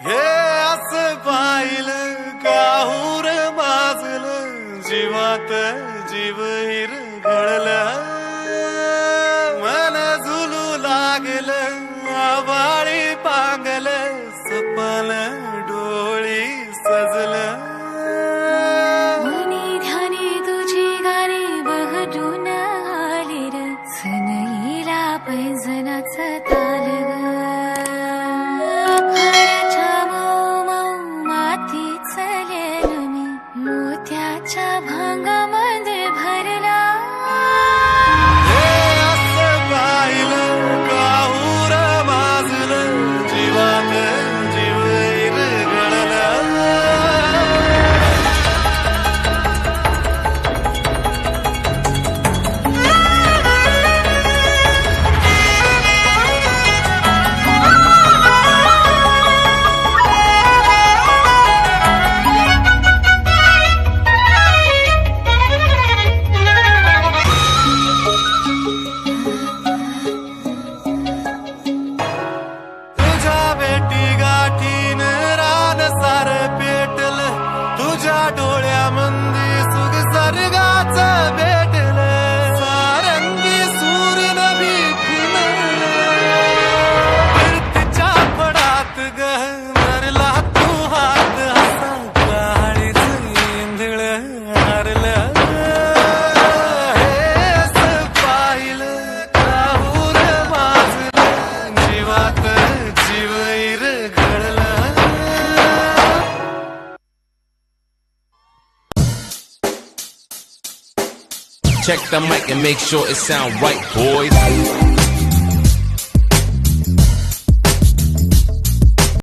हे असं पाहिलं काहूर माजलं जीवात जीव हिरगळलं मन झुलू लागलं आभाळी पांगलं सपन डोळी सजलं मनी ध्यानी तुझी गाणी बहरून आली र सनईला पैंजनाचं ताल ग आखाड्याच्या मऊ मऊ मातीच लेलं मी मोत्याच्या भांगामध्ये भरला हे असं पाहिलं काहूर माजलं जीवात जीव हिरगळलं तुझ्या भेटी गाठीन रान सार पेटलं तुझ्या डोळ्यामंदी सुग सर्गाचं भेटलं सारंगी सूर नभी फिरतीच्या फडात गहरला तू हात हसा काळीच इंधळ हरलं हेच पाहिलं काहूर माजलं जीवात जीव हिरगळला Check the mic and make sure it sound right, boys.